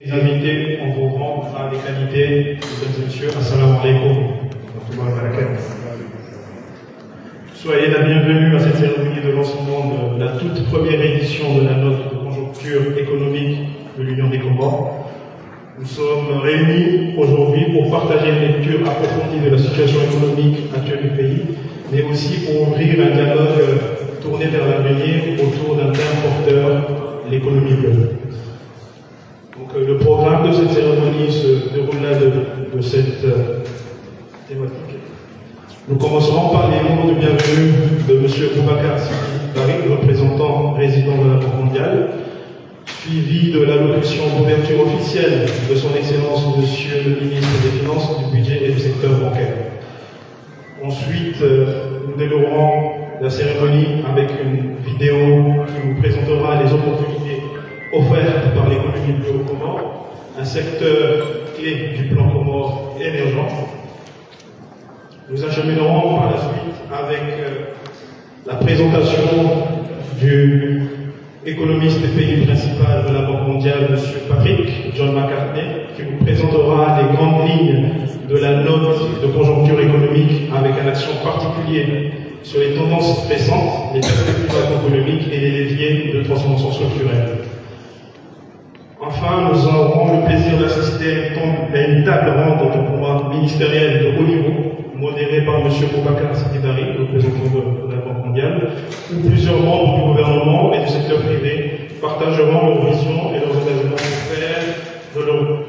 Les invités en vos rangs, à des qualités, mesdames et messieurs, assalamu alaikum. Soyez la bienvenue à cette cérémonie de lancement de la toute première édition de la note de conjoncture économique de l'Union des Comores. Nous sommes réunis aujourd'hui pour partager une lecture approfondie de la situation économique actuelle du pays, mais aussi pour ouvrir un dialogue tourné vers l'avenir autour d'un thème porteur, l'économie bleue. Donc, le programme de cette cérémonie se déroule là de cette thématique. Nous commencerons par les mots de bienvenue de M. Boubacar Sidi Barry, représentant résident de la Banque mondiale, suivi de l'allocution d'ouverture officielle de son Excellence M. le ministre des Finances, du Budget et du secteur bancaire. Ensuite, nous déroulerons la cérémonie avec une vidéo qui nous présentera les opportunités offertes par l'économie bleue aux Comores, un secteur clé du plan Comores émergent. Nous acheminerons par la suite avec la présentation du économiste et pays principal de la Banque mondiale, M. Patrick John McCartney, qui vous présentera les grandes lignes de la note de conjoncture économique avec un accent particulier sur les tendances récentes, les perspectives macroéconomiques et les leviers de transformation structurelle. Enfin, nous aurons le plaisir d'assister à une table ronde de pouvoir ministériel de haut niveau, modérée par M. Boubacar Sidi Barry, représentant de la Banque mondiale, où plusieurs membres du gouvernement et du secteur privé partageront leurs visions et leurs engagements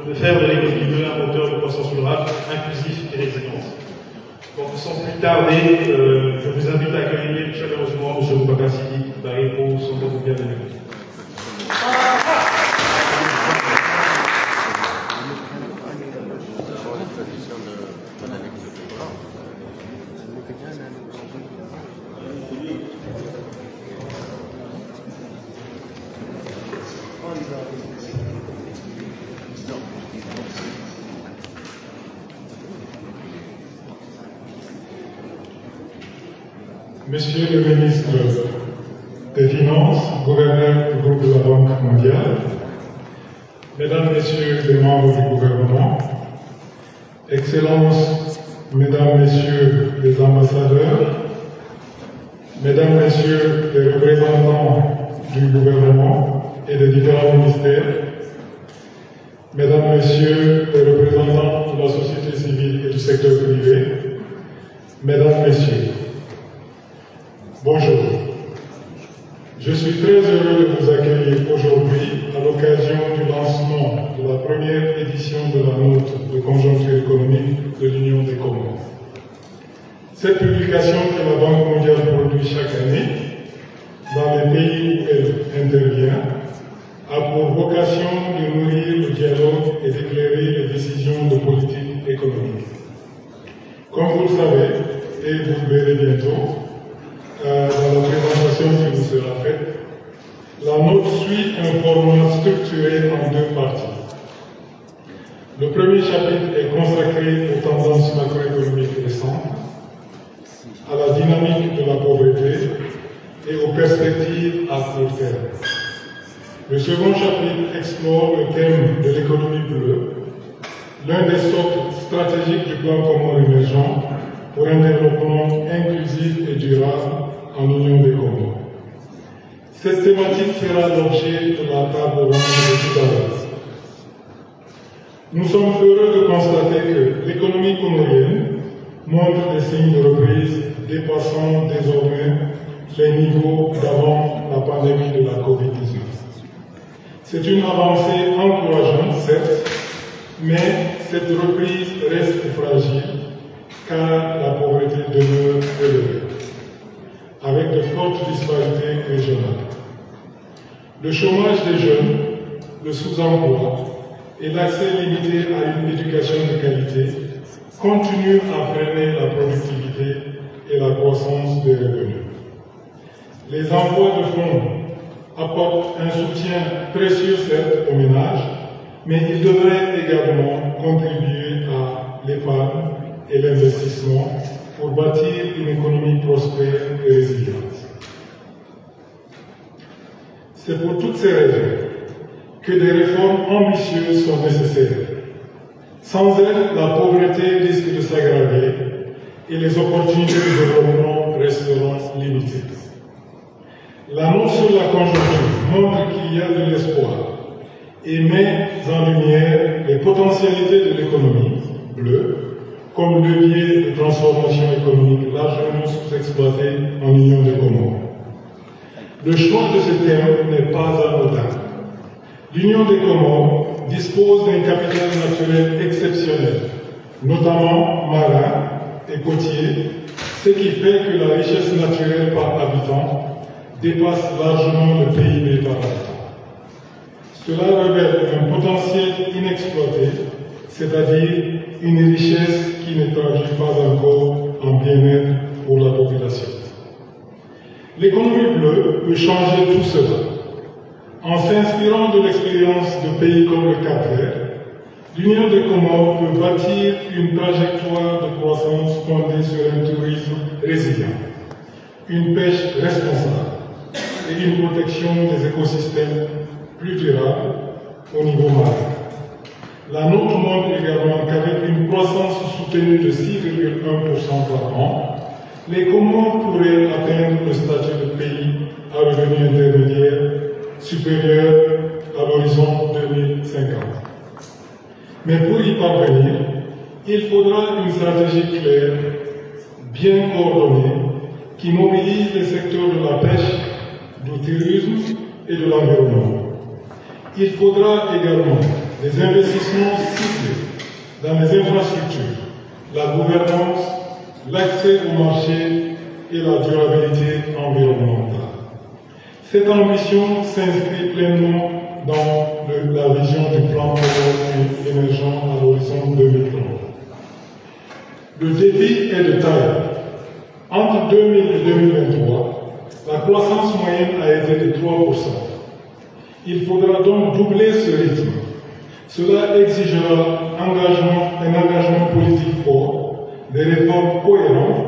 de faire de l'économie bleue un moteur de croissance durable, inclusif et résilient. Donc, sans plus tarder, je vous invite à accueillir chaleureusement M. Boubacar Sidi Barry pour son mot de bienvenue. Monsieur le ministre des Finances, gouverneur du groupe de la Banque mondiale, Mesdames, Messieurs les membres du gouvernement, Excellences, Mesdames, Messieurs les ambassadeurs, Mesdames, Messieurs les représentants du gouvernement et des différents ministères, Mesdames, Messieurs les représentants de la société civile et du secteur privé, Mesdames, Messieurs, bonjour. Je suis très heureux de vous accueillir aujourd'hui à l'occasion du lancement de la première édition de la note de conjoncture économique de l'Union des Comores. Cette publication que la Banque mondiale produit chaque année dans les pays où elle intervient a pour vocation de nourrir le dialogue et d'éclairer les décisions de politique économique. Comme vous le savez, et vous le verrez bientôt, dans la présentation qui vous sera faite, la note suit un format structuré en deux parties. Le premier chapitre est consacré aux tendances macroéconomiques récentes, à la dynamique de la pauvreté et aux perspectives à court terme. Le second chapitre explore le thème de l'économie bleue, l'un des socles stratégiques du plan commun émergent pour un développement inclusif et durable en Union des Comores. Cette thématique sera l'objet de la table ronde de tout à l'heure. Nous sommes heureux de constater que l'économie comorienne montre des signes de reprise dépassant désormais les niveaux d'avant la pandémie de la Covid-19. C'est une avancée encourageante, certes, mais cette reprise reste fragile car la pauvreté demeure élevée, avec de fortes disparités régionales. Le chômage des jeunes, le sous-emploi et l'accès limité à une éducation de qualité continuent à freiner la productivité et la croissance des revenus. Les envois de fonds apportent un soutien précieux certes aux ménages, mais ils devraient également contribuer à l'épargne et l'investissement pour bâtir une économie prospère et résiliente. C'est pour toutes ces raisons que des réformes ambitieuses sont nécessaires. Sans elles, la pauvreté risque de s'aggraver et les opportunités de développement resteront limitées. L'annonce sur la conjoncture montre qu'il y a de l'espoir et met en lumière les potentialités de l'économie bleue comme levier de transformation économique largement sous-exploité en Union des Comores. Le choix de ce thème n'est pas anodin. L'Union des Comores dispose d'un capital naturel exceptionnel, notamment marin et côtier, ce qui fait que la richesse naturelle par habitant dépasse largement le PIB par habitant. Cela révèle un potentiel inexploité, c'est-à-dire une richesse qui ne traduit pas encore en bien-être pour la population. L'économie bleue peut changer tout cela. En s'inspirant de l'expérience de pays comme le Cap-Vert, l'Union des Comores peut bâtir une trajectoire de croissance fondée sur un tourisme résilient, une pêche responsable et une protection des écosystèmes plus durable au niveau marin. La note montre également qu'avec une croissance soutenue de 6,1% par an, les Comores pourraient atteindre le statut de pays à revenu intermédiaire supérieur à l'horizon 2050. Mais pour y parvenir, il faudra une stratégie claire, bien coordonnée, qui mobilise les secteurs de la pêche, du tourisme et de l'environnement. Il faudra également des investissements ciblés dans les infrastructures, la gouvernance, l'accès au marché et la durabilité environnementale. Cette ambition s'inscrit pleinement dans la vision du plan émergent à l'horizon 2030. Le défi est de taille. Entre 2000 et 2023, la croissance moyenne a été de 3%. Il faudra donc doubler ce rythme. Cela exigera un engagement politique fort, des réformes cohérentes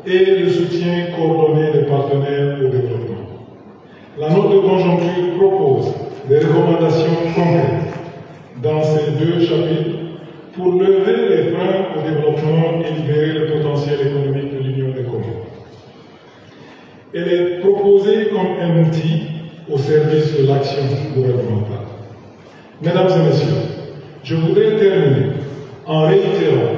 et le soutien coordonné des partenaires au développement. La note de conjoncture propose des recommandations concrètes dans ces deux chapitres pour lever les freins au développement et libérer le potentiel économique de l'Union des Comores. Elle est proposée comme un outil au service de l'action gouvernementale. Mesdames et messieurs, je voudrais terminer en réitérant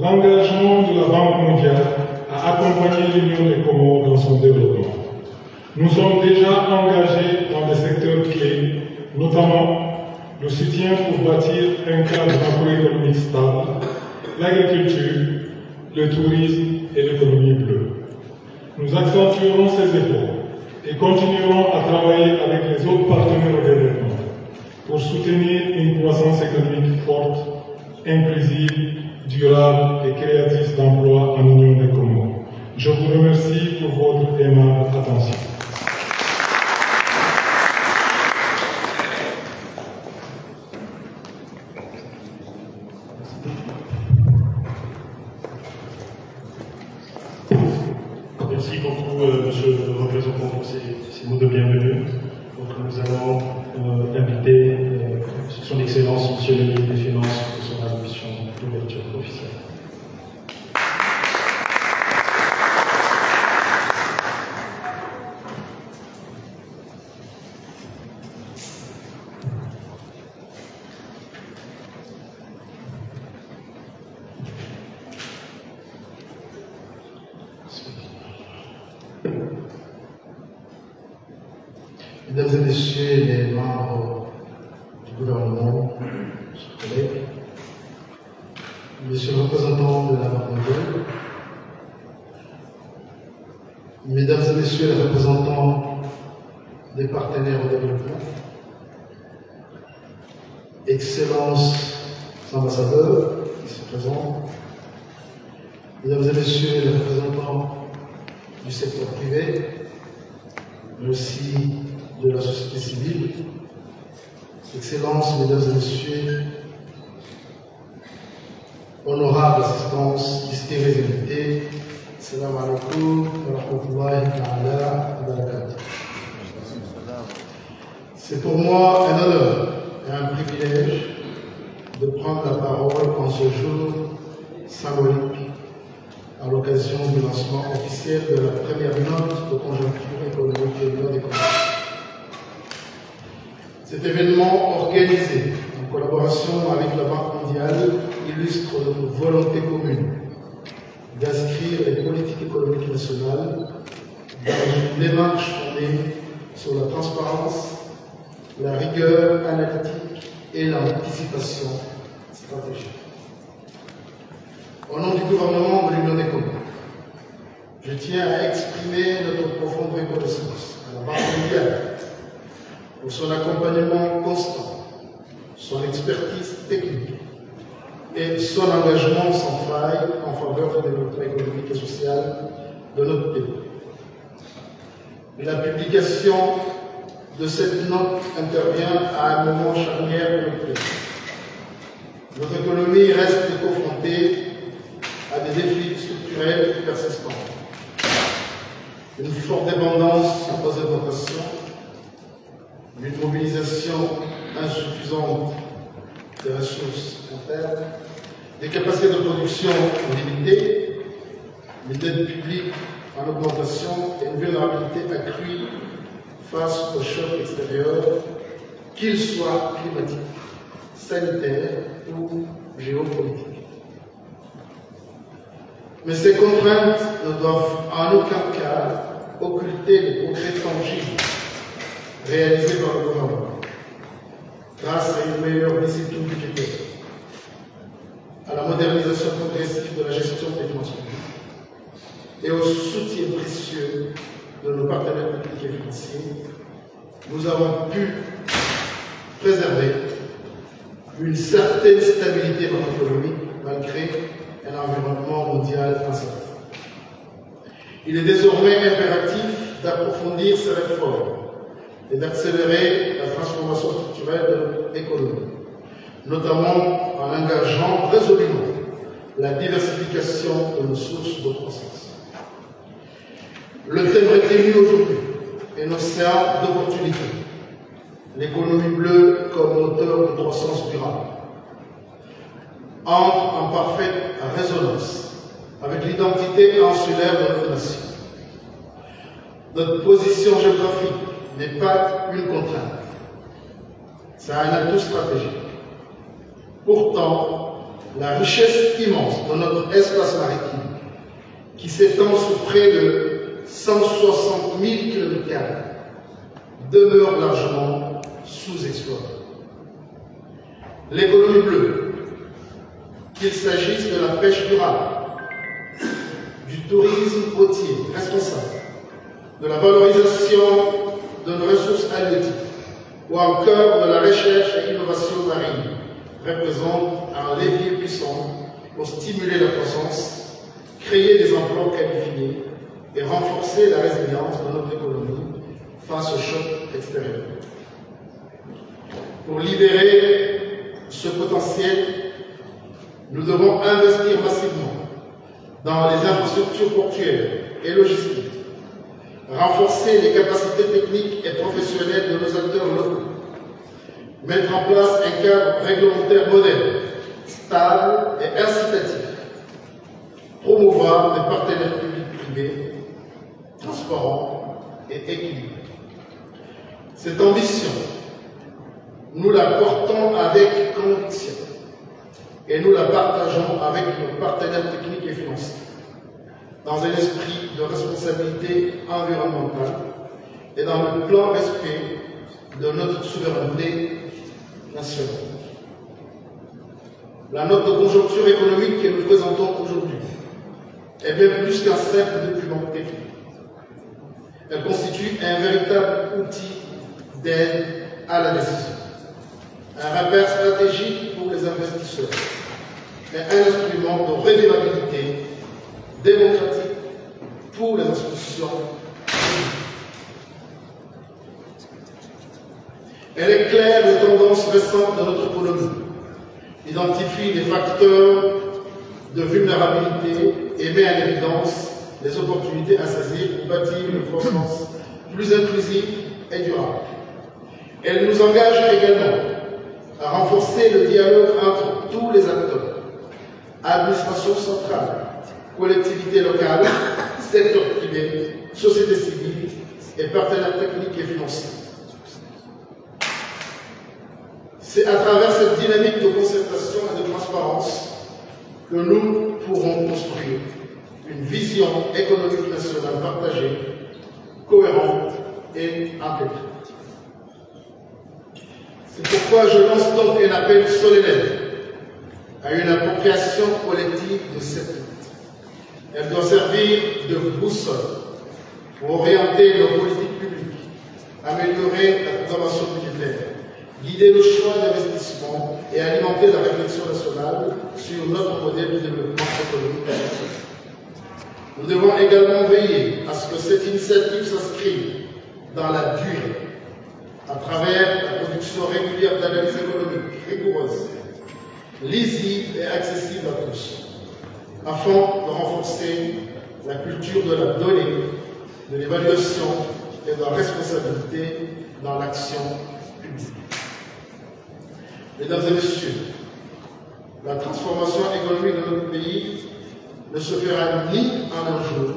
l'engagement de la Banque mondiale à accompagner l'Union des Comores dans son développement. Nous sommes déjà engagés dans des secteurs clés, notamment le soutien pour bâtir un cadre macroéconomique stable, l'agriculture, le tourisme et l'économie bleue. Nous accentuerons ces efforts et continuerons à travailler avec les autres partenaires au développement pour soutenir une croissance économique forte, inclusive, durable et créatrice d'emplois en Union des Comores. Je vous remercie pour votre aimable attention. Merci beaucoup, monsieur le représentant, pour ces mots de bienvenue. Donc, nous allons inviter son Excellence, monsieur le ministre des Finances, pour son allocution d'ouverture officielle. Mesdames et Messieurs les membres du gouvernement, chers collègues, Monsieur le représentant de la Banque mondiale, Mesdames et Messieurs les représentants des partenaires au développement, Excellences ambassadeurs qui se présentent, Mesdames et Messieurs les représentants du secteur privé, mais aussi de la société civile, Excellences, Mesdames et Messieurs, honorables assistances, distingués invités, Salam alaikum wa rahmatullahi ta'ala wa barakatuh. C'est pour moi un honneur et un privilège de prendre la parole en ce jour symbolique à l'occasion du lancement officiel de la première note de conjoncture économique de l'Union des commerces. Cet événement organisé en collaboration avec la Banque mondiale illustre notre volonté commune d'inscrire les politiques économiques nationales dans une démarche fondée sur la transparence, la rigueur analytique et l'anticipation stratégique. Au nom du gouvernement de l'Union des communes, je tiens à exprimer notre profonde reconnaissance à la Banque mondiale pour son accompagnement constant, son expertise technique et son engagement sans faille en faveur du développement économique et social de notre pays. La publication de cette note intervient à un moment charnière de notre pays. Notre économie reste confrontée à des défis structurels persistants. Une forte dépendance aux importations, une mobilisation insuffisante des ressources internes, des capacités de production limitées, une dette publique en augmentation et une vulnérabilité accrue face aux chocs extérieurs, qu'ils soient climatiques, sanitaires ou géopolitiques. Mais ces contraintes ne doivent en aucun cas occulter les progrès tangibles réalisés par le gouvernement grâce à une meilleure discipline budgétaire, à la modernisation progressive de la gestion des finances publiques et au soutien précieux de nos partenaires publics et financiers, nous avons pu préserver une certaine stabilité de notre économie malgré un environnement mondial incertain. Il est désormais impératif d'approfondir ces réformes et d'accélérer la transformation structurelle de notre économie, notamment en engageant résolument la diversification de nos sources de croissance. Le thème retenu aujourd'hui est un océan d'opportunités, l'économie bleue comme moteur de croissance durable, entre en parfaite résonance avec l'identité insulaire de notre nation. Notre position géographique n'est pas une contrainte, c'est un atout stratégique. Pourtant, la richesse immense de notre espace maritime, qui s'étend sur près de 160 000 km², demeure largement sous-exploitée. L'économie bleue, qu'il s'agisse de la pêche durable, du tourisme côtier responsable, de la valorisation de nos ressources halieutiques ou encore de la recherche et l'innovation marine, représente un levier puissant pour stimuler la croissance, créer des emplois qualifiés et renforcer la résilience de notre économie face aux chocs extérieurs. Pour libérer ce potentiel, nous devons investir massivement dans les infrastructures portuaires et logistiques, renforcer les capacités techniques et professionnelles de nos acteurs locaux, mettre en place un cadre réglementaire moderne, stable et incitatif, promouvoir des partenaires publics-privés transparents et équilibrés. Cette ambition, nous la portons avec conviction et nous la partageons avec nos partenaires techniques et financiers, dans un esprit de responsabilité environnementale et dans le plein respect de notre souveraineté nationale. La note de conjoncture économique que nous présentons aujourd'hui est bien plus qu'un simple document technique. Elle constitue un véritable outil d'aide à la décision, un repère stratégique pour les investisseurs et un instrument de redevabilité démocratique pour les institutions publiques. Elle éclaire les tendances récentes de notre économie, identifie les facteurs de vulnérabilité et met en évidence les opportunités à saisir pour bâtir une croissance plus inclusive et durable. Elle nous engage également à renforcer le dialogue entre tous les acteurs, administration centrale, collectivités locales, secteur privé, société civile et partenaires techniques et financiers. C'est à travers cette dynamique de concertation et de transparence que nous pourrons construire une vision économique nationale partagée, cohérente et intégrée. C'est pourquoi je lance donc un appel solennel à une appropriation collective de cette lutte. Elle doit servir de boussole pour orienter nos politiques publiques, améliorer la programmation budgétaire, guider nos choix d'investissement et alimenter la réflexion nationale sur notre modèle de développement économique. Nous devons également veiller à ce que cette initiative s'inscrive dans la durée, à travers la production régulière d'analyses économiques rigoureuses, lisibles et accessibles à tous, afin de renforcer la culture de la donnée, de l'évaluation et de la responsabilité dans l'action publique. Mesdames et messieurs, la transformation économique de notre pays ne se fera ni en un jour,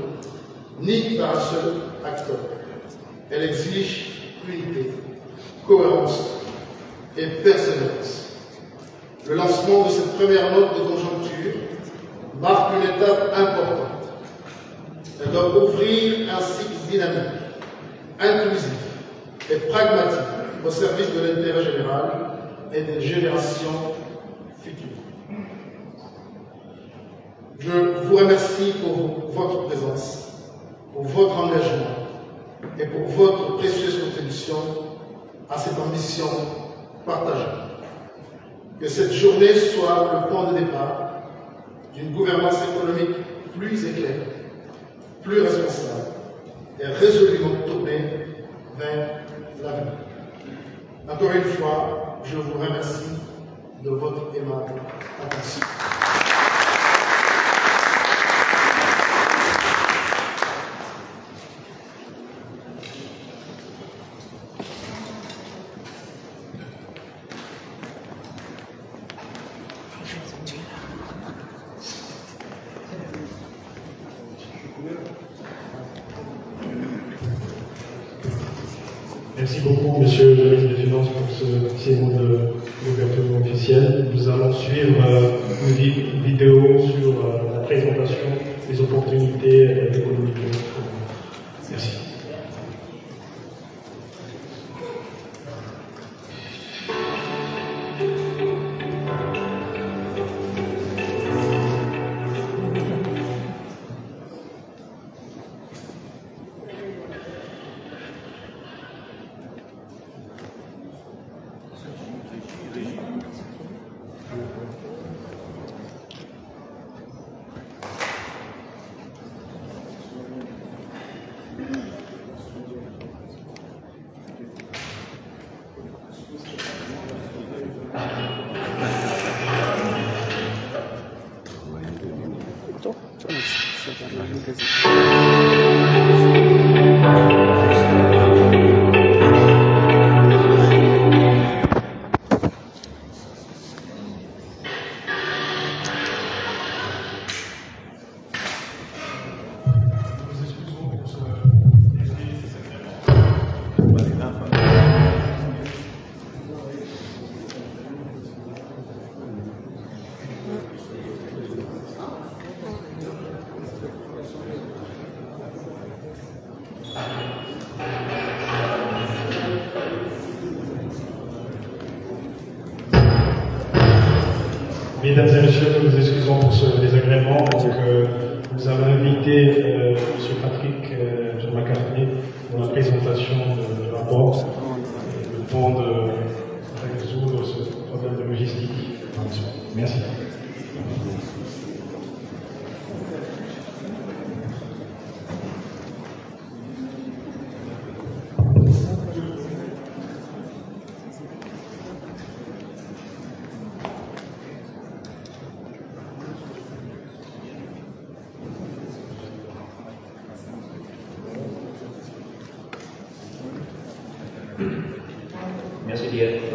ni par un seul acteur. Elle exige unité, cohérence et persévérance. Le lancement de cette première note de conjoncture marque une étape importante. Elle doit ouvrir un cycle dynamique, inclusif et pragmatique au service de l'intérêt général et des générations futures. Je vous remercie pour votre présence, pour votre engagement et pour votre précieuse contribution à cette ambition partagée. Que cette journée soit le point de départ d'une gouvernance économique plus éclairée, plus responsable et résolument tournée vers l'avenir. Encore une fois, je vous remercie de votre aimable attention. Merci beaucoup, Monsieur le ministre des Finances, pour ce petit mot d'ouverture officielle. Nous allons suivre une vidéo sur la présentation des opportunités économiques. Merci. Mesdames et messieurs, nous nous excusons pour ce désagrément. Donc, nous avons invité M. Patrick John McCartney pour la présentation du rapport, le temps de résoudre ce problème de logistique. Merci. Merci. d'être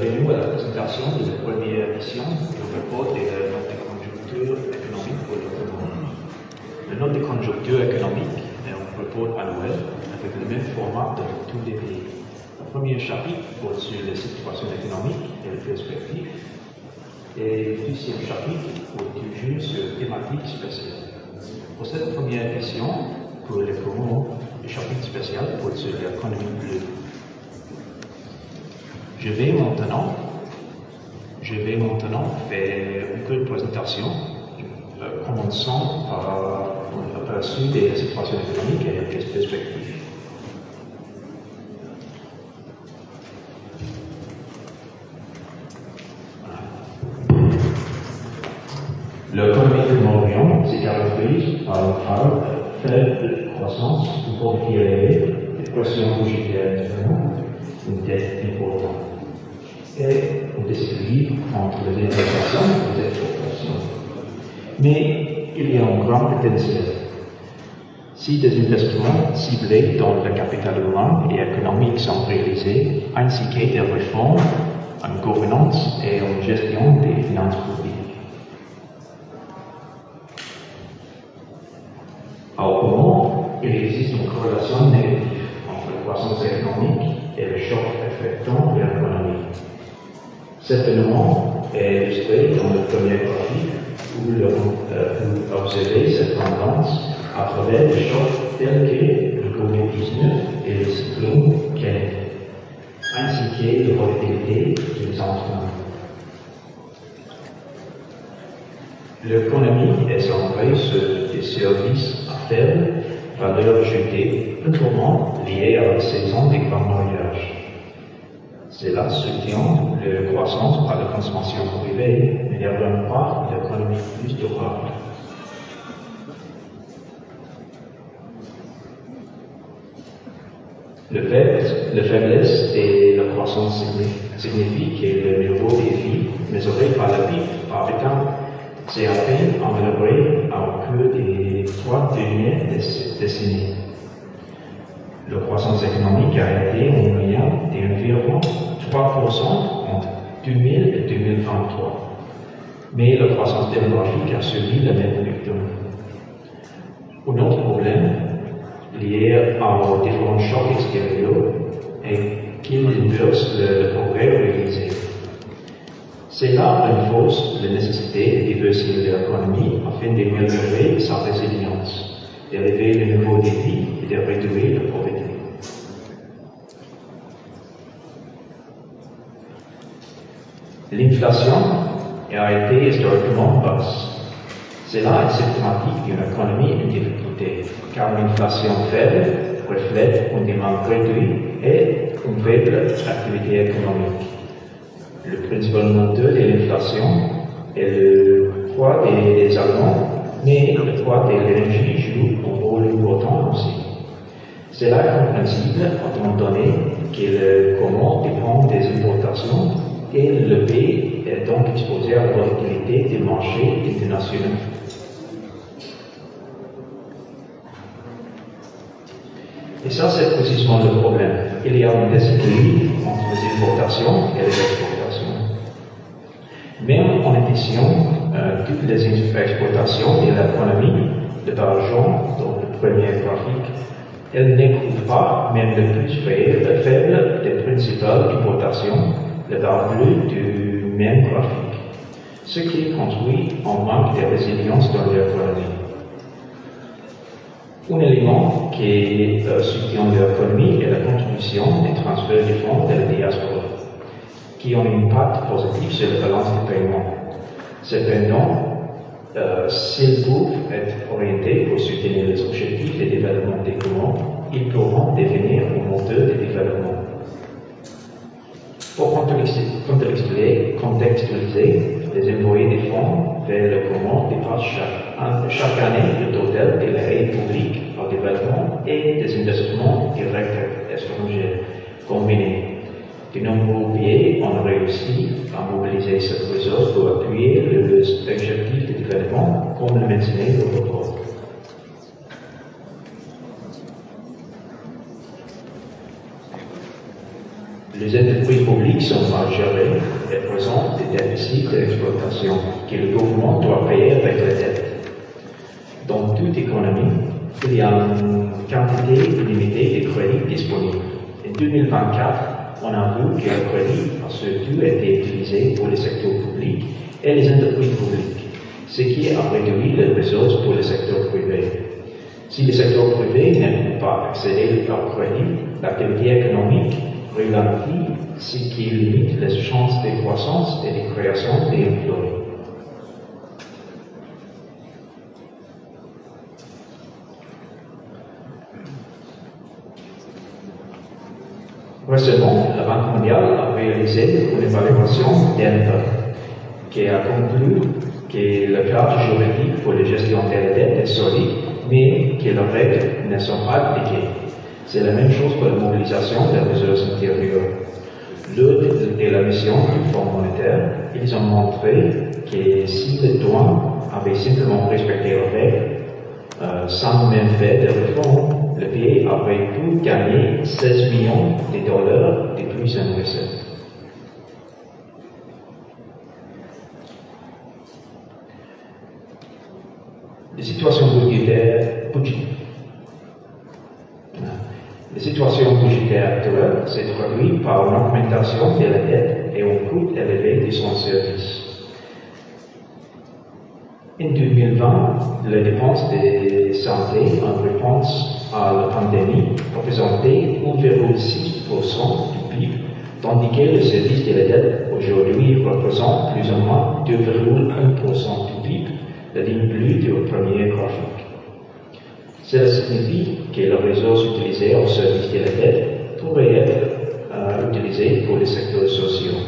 venu à la présentation de la première édition du rapport de la note de conjoncture économique pour le Comore. La note de conjoncture économique est un rapport annuel avec le même format dans tous les pays. Le premier chapitre porte sur la situation économique et les perspectives, et le deuxième chapitre porte toujours sur thématiques spéciales. Pour cette première édition, pour les Comores, le chapitre spécial porte sur l'économie bleue. Je vais maintenant faire une courte présentation, commençant par un aperçu des situations économiques et des perspectives. L'économie comorienne se caractérise par une faible croissance, une pauvreté élevée, des pressions budgétaires différentes, une dette importante et un déséquilibre entre les importations et les exportations. Mais il y a un grand potentiel. Si des investissements ciblés dans le capital humain et économique sont réalisés, ainsi que des réformes en gouvernance et en gestion des finances publiques. Au Comore, il existe une corrélation négative entre la croissance économique et le choc affectant l'économie. Cet phénomène est illustré dans le premier graphique où vous observez cette tendance à travers les chocs tels que le Covid-19 et le cyclone Kennedy, ainsi que la volatilité des entreprises. L'économie est centrée sur des services à faible valeur ajoutée, notamment liés à la saison des grands mariages. Cela soutient la croissance par la consommation privée, mais ne rend pas l'économie plus durable. La faiblesse de la croissance signifie que le niveau des vies mesuré par la PIB par habitant s'est à peine amélioré au cours des 3 dernières décennies. La croissance économique a été en moyenne d'environ 3% entre 2000 et 2023. Mais la croissance démographique a suivi le même rythme. Un autre problème lié aux différents chocs extérieurs est qu'il inverse le progrès réalisé. Cela renforce la nécessité de diversifier l'économie afin d'améliorer sa résilience, d'élever le niveau de vie et de réduire la pauvreté. L'inflation a été historiquement basse. Cela est symptomatique d'une économie en difficulté, car l'inflation faible reflète une demande réduite et une faible activité économique. Le principal moteur de l'inflation est le poids des aliments, mais le poids de l'énergie joue un rôle important aussi. Cela est compréhensible étant donné que le Comore dépend des importations et le pays est donc exposé à la volatilité des marchés internationaux. Et ça, c'est précisément le problème. Il y a un déséquilibre entre les importations et les exportations. Même en addition, toutes les exportations de l'économie, de l'argent dans le premier graphique, elles n'écoutent pas, même le plus faible des principales importations, le barre bleu du même graphique, ce qui conduit à un manque de résilience dans l'économie. Un élément qui soutient l'économie est la contribution des transferts de fonds de la diaspora, qui ont un impact positif sur la balance de paiement. Cependant, s'ils peuvent être orientés pour soutenir les objectifs de développement des Comores, ils pourront devenir un moteur de développement. Pour contextualiser, les envoyés des fonds vers le Comores dépassent chaque année le total de l'aide publique au développement et des investissements directs étrangers combinés. De nombreux pays ont réussi à mobiliser cette ressource pour appuyer les objectifs de développement, comme le mentionnait le rapport. Les entreprises publiques pays sont mal gérés et présentent des déficits d'exploitation que le gouvernement doit payer avec la dette. Dans toute économie, il y a une quantité limitée de crédits disponibles. En 2024, on a vu que le crédit a surtout été utilisé pour le secteur public et les entreprises publiques, ce qui a réduit les ressources pour le secteur privé. Si le secteur privé ne peut pas accéder au crédit, l'activité économique ralentit, ce qui limite les chances de croissance et de création d'emplois. Récemment, la Banque mondiale a réalisé une évaluation d'impact qui a conclu que le cadre juridique pour la gestion de la dette est solide, mais que les règles ne sont pas appliquées. C'est la même chose pour la mobilisation des ressources intérieures. Lors de la mission du Fonds monétaire, ils ont montré que si les douanes avaient simplement respecté les règles, sans même faire de réformes, le pays aurait pu gagner 16 millions de dollars de plus en recettes. Les situations budgétaires actuelles se traduisent par une augmentation de la dette et un coût élevé de son service. En 2020, les dépenses de santé en réponse à la pandémie représentaient 1,6% du PIB, tandis que le service de la dette aujourd'hui représente plus ou moins 2,1% du PIB, la ligne bleue du premier graphique. Cela signifie que les ressources utilisées au service de la dette pourraient être utilisées pour les secteurs sociaux.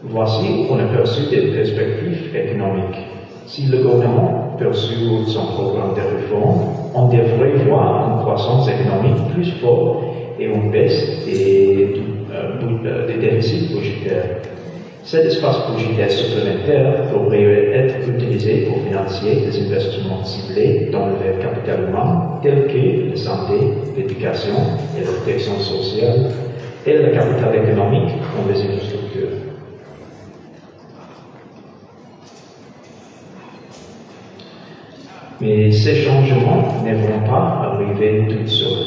Voici un aperçu des perspectives économiques. Si le gouvernement poursuit son programme de réforme, on devrait voir une croissance économique plus forte et une baisse des déficits budgétaires. Cet espace budgétaire supplémentaire pourrait être utilisé pour financer des investissements ciblés dans le capital humain, tels que la santé, l'éducation et la protection sociale, et le capital économique dans les infrastructures. Mais ces changements ne vont pas arriver tout seuls.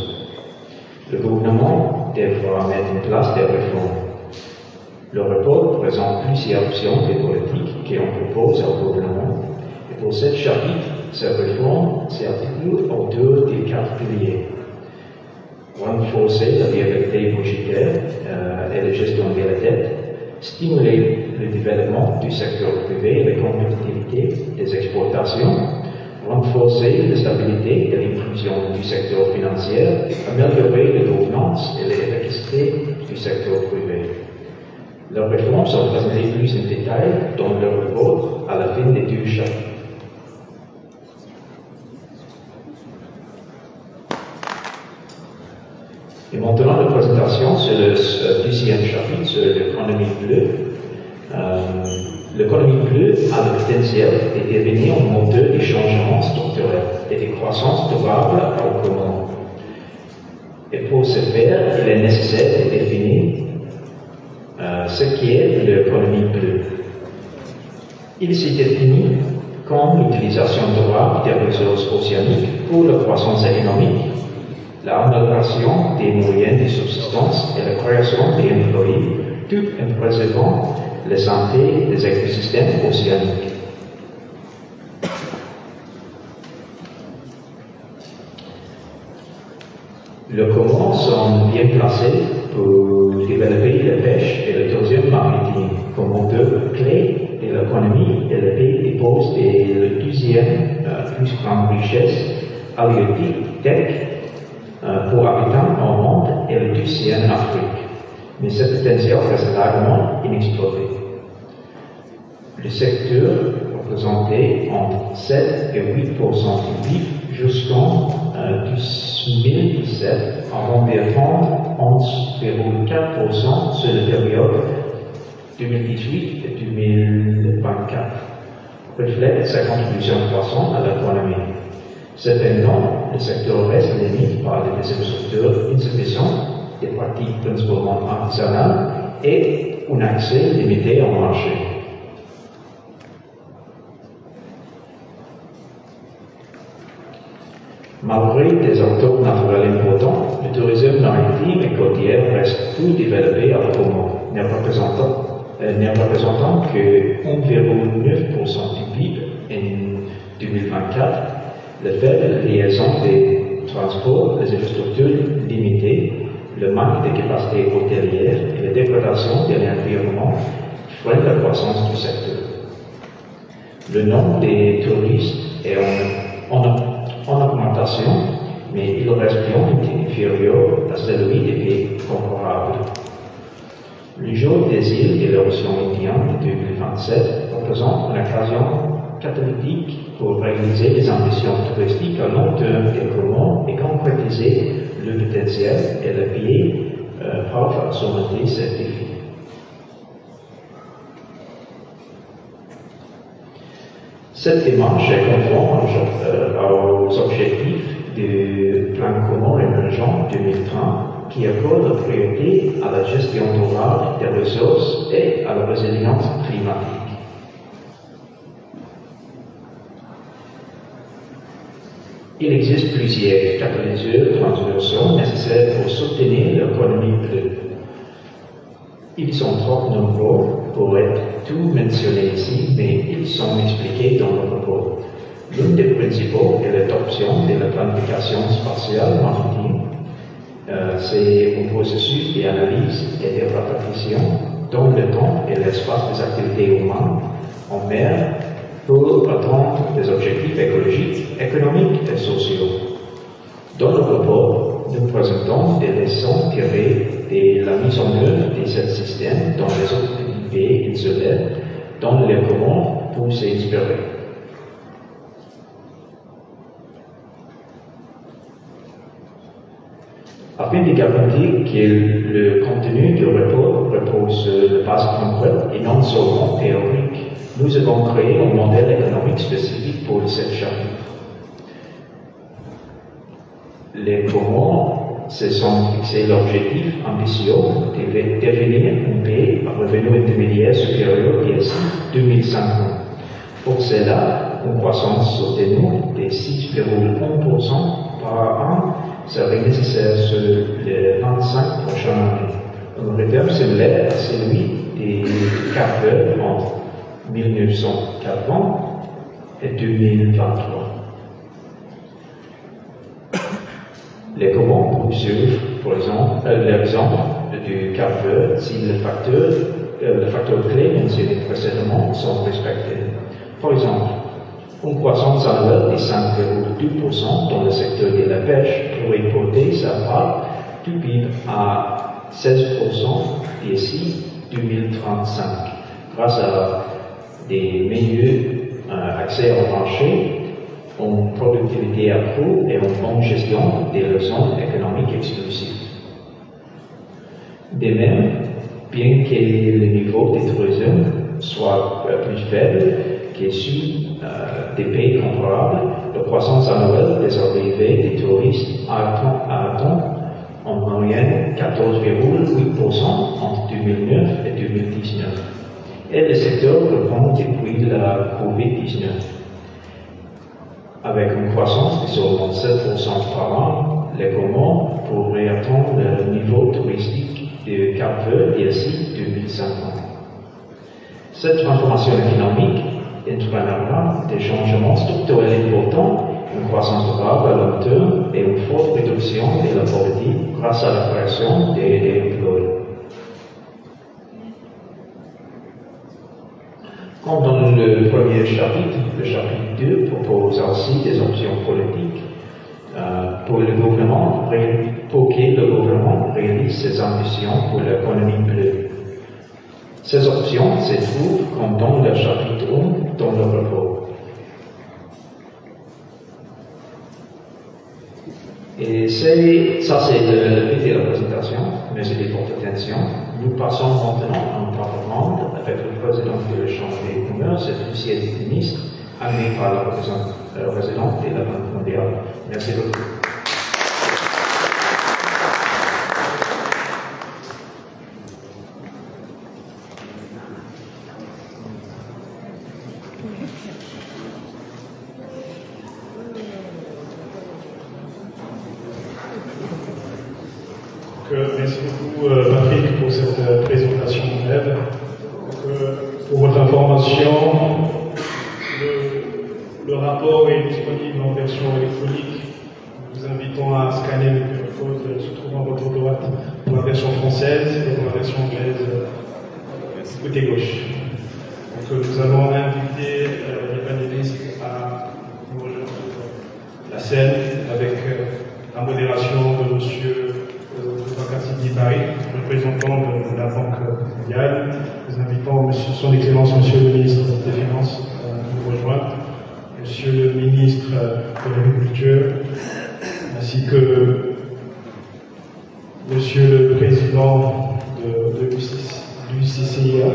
Le gouvernement devra mettre en place des réformes. Le rapport présente plusieurs options de politique qu'on propose au gouvernement. Et pour ce chapitre, ces réformes s'articulent autour des 4 piliers. Renforcer la viabilité budgétaire et la gestion de la dette, stimuler le développement du secteur privé et la compétitivité des exportations, renforcer la stabilité et l'inclusion du secteur financier, améliorer la gouvernance et l'efficacité du secteur privé. Les réformes sont présentées plus en détail dans le rapport à la fin des 2 chapitres. Et maintenant, la présentation sur le deuxième chapitre sur l'économie bleue. L'économie bleue a le potentiel de devenir un moteur de changement structurel et de croissance durable au commun. Et pour ce faire, il est nécessaire de définir ce qu'est l'économie bleue. Il se définit comme l'utilisation durable des ressources océaniques pour la croissance économique, l'amélioration des moyens de subsistance et la création d'emplois, tout en préservant la santé des écosystèmes océaniques. Les Comores sont bien placés pour développer la pêche et le tourisme maritime comme moteur clé de l'économie et le pays dépose la deuxième plus grande richesse halieutique tech pour habitants au monde et le deuxième en Afrique. Mais ce potentiel reste largement inexploité. Le secteur représentait entre 7 et 8% du PIB jusqu'en 2017, avant d'atteindre 11,4% sur la période 2018 et 2024 reflète sa contribution croissante à l'économie. Cependant, le secteur reste limité par des infrastructures insuffisantes, des pratiques principalement artisanales et un accès limité au marché. Malgré des acteurs naturels importants, le tourisme maritime et côtier reste peu développé à la Comore, ne représentant que 1,9% du PIB en 2024. Le faible liaison des transports, les infrastructures limitées, le manque de capacité hôtelière et la dégradation de l'environnement freinent la croissance du secteur. Le nombre des touristes est en augmentation, mais il reste bien inférieur à celui des pays comparables. Le jour des îles et l'Océan Indien de 2027 représente une occasion catalytique pour réaliser les ambitions touristiques à long terme des Comores et concrétiser le potentiel et le pays peuvent surmonter ces défis. Cette démarche est conforme aux objectifs du plan Comores émergent 2030 qui accorde la priorité à la gestion durable des ressources et à la résilience climatique. Il existe plusieurs catalyseurs transversaux nécessaires pour soutenir l'économie bleue. Ils sont trop nombreux pour être tous mentionnés ici, mais ils sont expliqués dans le rapport. L'un des principaux est l'adoption de la planification spatiale maritime. C'est un processus d'analyse et de répartition dans le temps et l'espace des activités humaines en mer pour atteindre des objectifs écologiques, économiques et sociaux. Dans le rapport, nous présentons des leçons tirées de la mise en œuvre de ce système dans les autres pays insulaires, dont les Comores pour s'inspirer. Afin de garantir que le contenu du rapport repose sur la base concrète et non seulement théorique, nous avons créé un modèle économique spécifique pour cette chapitre. Les Comores se sont fixés l'objectif ambitieux de devenir un pays à revenu intermédiaire supérieur d'ici 2050. Pour cela, une croissance soutenue de 6,1% par an serait nécessaire sur les 25 prochaines années. Un rythme similaire à celui des Cap-Vert entre 1980 et 2023. Les Comores poursuivent, par exemple, l'exemple du Cap-Vert si le facteur clé mentionné précédemment sont respectés. Par exemple, une croissance annuelle de 5,2% dans le secteur de la pêche pourrait porter sa part du PIB à 16% d'ici 2035, grâce à des meilleurs accès au marché, une productivité accrue et une bonne gestion des zones économiques exclusives. De même, bien que le niveau de tourisme soit plus faible que celui des pays comparables, la croissance annuelle des arrivées des touristes atteint en moyenne 14,8% entre 2009 et 2019. Et le secteur reprend depuis la COVID-19. Avec une croissance de seulement 7% par an, les Comores pourraient atteindre le niveau touristique de Cap-Vert d'ici 2050. Cette transformation économique entraînera des changements structurels importants, une croissance durable à long terme et une forte réduction de la pauvreté grâce à la création des emplois. Comme dans le premier chapitre, le chapitre 2 propose aussi des options politiques pour que le gouvernement réalise ses ambitions pour l'économie bleue. Ces options se trouvent comme dans le chapitre 1 dans le rapport. Et ça c'est le but de la présentation, merci de votre attention. Nous passons maintenant à une table ronde avec le président de la Chambre des commerces et officier du ministre, amené par la présidente de la Banque mondiale. Merci beaucoup. Merci beaucoup Patrick pour cette présentation brève. Pour votre information, le rapport est disponible en version électronique. Nous vous invitons à scanner le QR code se trouvant à votre droite pour la version française et pour la version anglaise côté gauche. Donc, nous allons inviter les panélistes à nous rejoindre la scène avec la modération de monsieur Sidi Paris, représentant de la Banque mondiale. Nous invitons son Excellence, Monsieur le ministre des Finances, à nous rejoindre, Monsieur le ministre de l'Agriculture, ainsi que Monsieur le président de l'UCCIA,